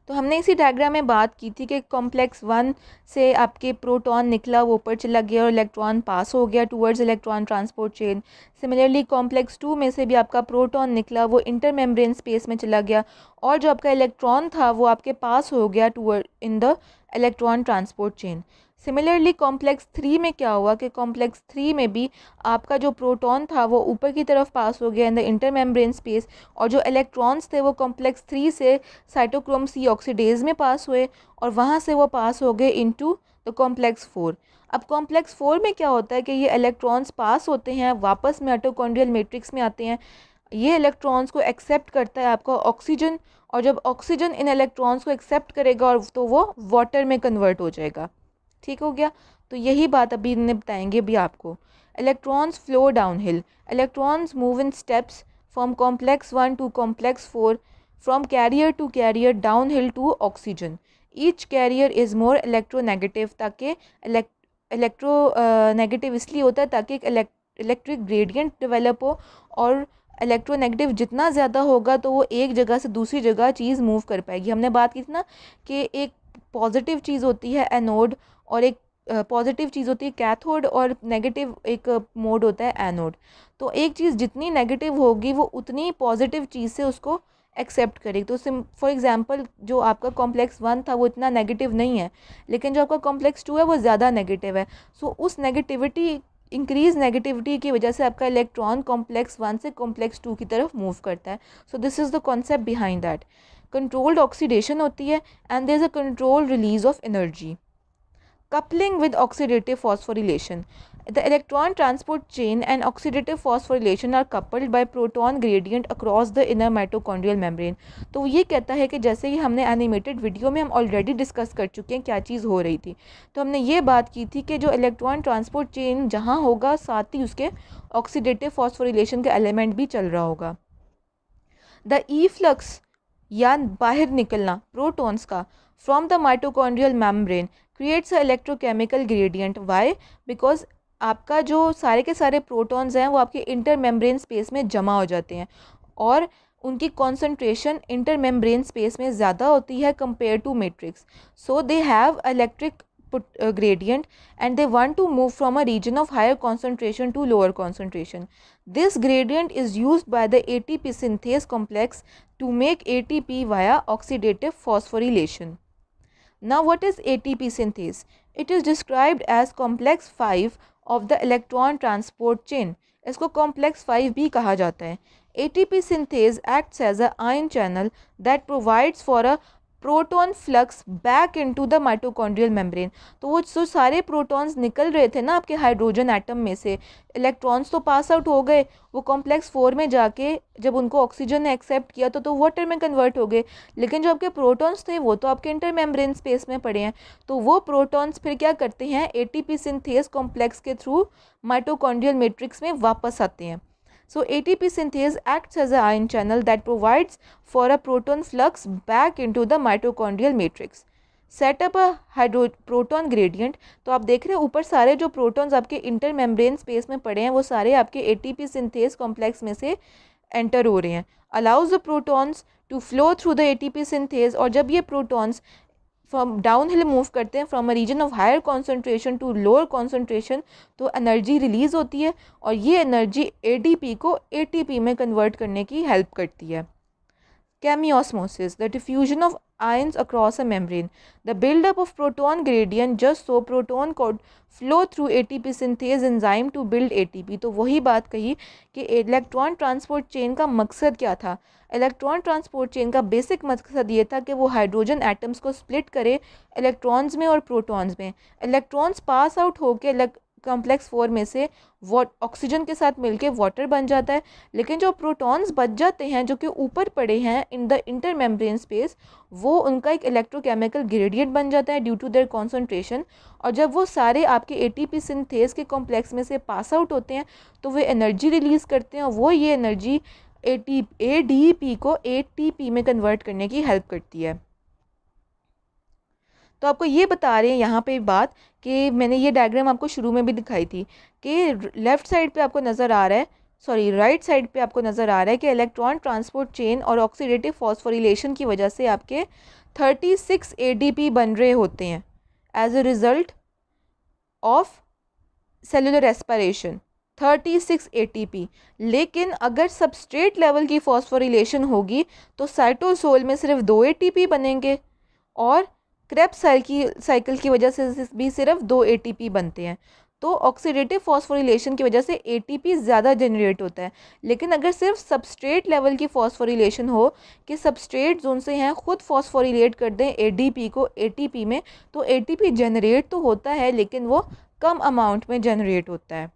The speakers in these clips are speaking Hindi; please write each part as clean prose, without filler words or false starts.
तो हमने इसी डायग्राम में बात की थी कि कॉम्प्लेक्स 1 से आपके प्रोटॉन निकला, वो ऊपर चला गया और इलेक्ट्रॉन पास हो गया towards electron transport chain. Similarly complex 2 में से भी आपका प्रोटॉन निकला, वो इंटर मेम्ब्रेन स्पेस में चला गया और जो आपका इलेक्ट्रॉन था वो आपके पास हो गया toward in the electron transport chain. Similarly complex 3 में क्या हुआ कि कॉम्प्लेक्स 3 में भी आपका जो प्रोटॉन था वो ऊपर की तरफ पास हो गया in the inter membrane space, और जो इलेक्ट्रॉन्स थे वो कॉम्प्लेक्स 3 से साइटोक्रोम सी ऑक्सीडेज में पास हुए और वहाँ से वो पास हो गए इनटू द कॉम्प्लेक्स 4। अब कॉम्प्लेक्स 4 में क्या होता है कि ये इलेक्ट्रॉन्स पास होते हैं, वापस माइटोकॉन्ड्रियल मैट्रिक्स में आते हैं, ये इलेक्ट्रॉन्स को एक्सेप्ट करता है आपका ऑक्सीजन, और जब ऑक्सीजन इन इलेक्ट्रॉन्स को एक्सेप्ट करेगा और तो वो वाटर में कन्वर्ट हो जाएगा। ठीक हो गया। तो यही बात अभी इन्हें बताएंगे भी आपको। Electrons flow downhill, electrons move in steps from complex 1 to complex 4, from carrier to carrier downhill to oxygen. Each carrier is more electronegative, ताकि इलेक्ट्रोनेगेटिव इसलिए होता है ताकि एक इलेक्ट्रिक ग्रेडियंट डेवलप हो, और इलेक्ट्रोनेगेटिव जितना ज़्यादा होगा तो वो एक जगह से दूसरी जगह चीज़ मूव कर पाएगी। हमने बात की थी ना कि एक पॉजिटिव चीज़ होती है एनोड, और एक पॉजिटिव चीज़ होती है कैथोड, और नेगेटिव एक मोड होता है एनोड। तो एक चीज़ जितनी नेगेटिव होगी वो उतनी पॉजिटिव चीज़ से उसको एक्सेप्ट करेगी। तो फॉर एग्जांपल जो आपका कॉम्प्लेक्स 1 था वो इतना नेगेटिव नहीं है, लेकिन जो आपका कॉम्प्लेक्स 2 है वो ज़्यादा नेगेटिव है। सो उस नेगेटिविटी, इंक्रीज नेगेटिविटी की वजह से आपका इलेक्ट्रॉन कॉम्प्लेक्स 1 से कॉम्प्लेक्स 2 की तरफ मूव करता है। So this is the concept behind that. Controlled oxidation होती है and there is a control release of energy. Coupling with oxidative phosphorylation. The electron transport chain and oxidative phosphorylation are coupled by proton gradient across the inner mitochondrial membrane. तो ये कहता है कि जैसे कि हमने एनिमेटेड वीडियो में हम ऑलरेडी डिस्कस कर चुके हैं क्या चीज़ हो रही थी। तो हमने ये बात की थी कि जो इलेक्ट्रॉन ट्रांसपोर्ट चेन जहाँ होगा साथ ही उसके ऑक्सीडेटिव फॉस्फोरिलेशन का एलिमेंट भी चल रहा होगा। द ई फ्लक्स या बाहर निकलना प्रोटॉन्स का from the mitochondrial membrane creates a electrochemical gradient. Why? Because आपका जो सारे के सारे प्रोटॉन्स हैं वो आपके इंटर मेम्ब्रेन स्पेस में जमा हो जाते हैं, और उनकी कॉन्सेंट्रेशन इंटर मेम्ब्रेन स्पेस में ज़्यादा होती है compare to matrix. So they have electric gradient and they want to move from a region of higher concentration to lower concentration. This gradient is used by the ATP synthase complex to make ATP via oxidative phosphorylation. Now what is ATP synthase? It is described as complex 5 of the electron transport chain. इसको complex 5 भी कहा जाता है। ATP synthase acts as a ion channel that provides for a proton flux back into the mitochondrial membrane. तो वो जो सारे प्रोटॉन्स निकल रहे थे ना आपके हाइड्रोजन एटम में से, इलेक्ट्रॉन्स तो पास आउट हो गए, वो कॉम्प्लेक्स 4 में जाके जब उनको ऑक्सीजन ने एक्सेप्ट किया तो वाटर में कन्वर्ट हो गए, लेकिन जो आपके प्रोटॉन्स थे वो तो आपके इंटर मेम्ब्रेन स्पेस में पड़े हैं। तो वो प्रोटॉन्स फिर क्या करते हैं, एटीपी सिंथेस कॉम्प्लेक्स के थ्रू माइटोकॉन्ड्रियल मैट्रिक्स में वापस आते हैं। So ATP synthase acts as an ion channel that provides for a proton flux back into the mitochondrial matrix. Set up a proton gradient. तो आप देख रहे हैं ऊपर सारे जो प्रोटॉन्स आपके इंटर मेम्ब्रेन स्पेस में पड़े हैं वो सारे आपके ATP synthase कॉम्प्लेक्स में से एंटर हो रहे हैं। Allows the protons to flow through the ATP synthase, और जब ये protons from downhill move करते हैं from a region of higher concentration to lower concentration, तो एनर्जी रिलीज होती है और ये एनर्जी एडीपी को एटीपी में कन्वर्ट करने की हेल्प करती है। Chemiosmosis, the diffusion of ions across a membrane. The buildup of proton gradient just so proton could flow through ATP synthase enzyme to build ATP. तो वही बात कही कि इलेक्ट्रॉन ट्रांसपोर्ट चेन का मकसद क्या था। इलेक्ट्रॉन ट्रांसपोर्ट चेन का बेसिक मकसद ये था कि वो हाइड्रोजन एटम्स को स्प्लिट करे इलेक्ट्रॉन्स में और प्रोटॉन्स में। इलेक्ट्रॉन्स पास आउट होकर कॉम्प्लेक्स 4 में से ऑक्सीजन के साथ मिलके वाटर बन जाता है, लेकिन जो प्रोटॉन्स बच जाते हैं जो कि ऊपर पड़े हैं in the inter membrane space, वो उनका एक इलेक्ट्रोकेमिकल ग्रेडियंट बन जाता है ड्यू टू देयर कॉन्सेंट्रेशन, और जब वो सारे आपके एटीपी सिंथेस के कॉम्प्लेक्स में से पास आउट होते हैं तो वे एनर्जी रिलीज़ करते हैं, और वो ये एनर्जी एडीपी को एटीपी में कन्वर्ट करने की हेल्प करती है। तो आपको ये बता रहे हैं यहाँ पे बात कि मैंने ये डायग्राम आपको शुरू में भी दिखाई थी कि लेफ़्ट साइड पे आपको नज़र आ रहा है सॉरी राइट साइड पे आपको नज़र आ रहा है कि इलेक्ट्रॉन ट्रांसपोर्ट चेन और ऑक्सीडेटिव फॉस्फोरिलेशन की वजह से आपके 36 ADP बन रहे होते हैं as a result of cellular respiration, 36 ATP। लेकिन अगर सबस्ट्रेट लेवल की फॉस्फोरिलेशन होगी तो साइटोसोल में सिर्फ 2 ATP बनेंगे और क्रेब्स साइकिल की वजह से भी सिर्फ 2 ATP बनते हैं। तो ऑक्सीडेटिव फॉस्फोरिलेशन की वजह से ATP ज़्यादा जनरेट होता है। लेकिन अगर सिर्फ सबस्ट्रेट लेवल की फॉस्फोरिलेशन हो कि सबस्ट्रेट जोन से हैं खुद फॉस्फोरिलेट कर दें ADP को ATP में, तो ATP जनरेट तो होता है लेकिन वो कम अमाउंट में जनरेट होता है।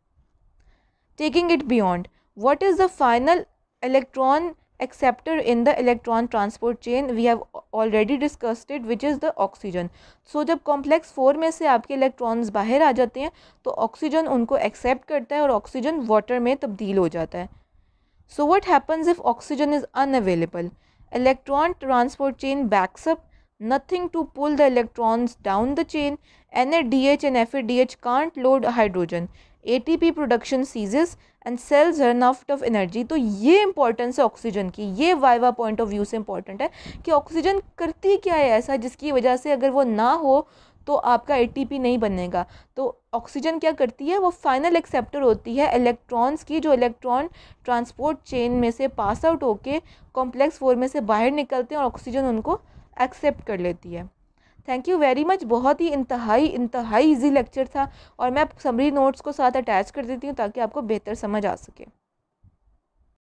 Taking it beyond, what is the final electron acceptor in the electron transport chain, we have already discussed it, which is the oxygen. So जब कॉम्प्लेक्स 4 में से आपके इलेक्ट्रॉन्स बाहर आ जाते हैं तो ऑक्सीजन उनको एक्सेप्ट करता है और ऑक्सीजन वाटर में तब्दील हो जाता है। So what happens if oxygen is unavailable? Electron transport chain backs up, nothing to pull the electrons down the chain. NADH and FADH can't load hydrogen. ATP production ceases and cells run out of energy. तो ये इंपॉर्टेंस है ऑक्सीजन की, ये वाइवा पॉइंट ऑफ व्यू से इंपॉर्टेंट है कि ऑक्सीजन करती क्या है ऐसा जिसकी वजह से अगर वो ना हो तो आपका ATP नहीं बनेगा। तो ऑक्सीजन क्या करती है, वो फाइनल एक्सेप्टर होती है इलेक्ट्रॉन्स की, जो इलेक्ट्रॉन ट्रांसपोर्ट चेन में से पास आउट होके कॉम्प्लेक्स 4 में से बाहर निकलते हैं और ऑक्सीजन उनको एक्सेप्ट कर लेती है। Thank you very much. बहुत ही इंतहाई इजी लेक्चर था और मैं समरी नोट्स को साथ अटैच कर देती हूँ ताकि आपको बेहतर समझ आ सके।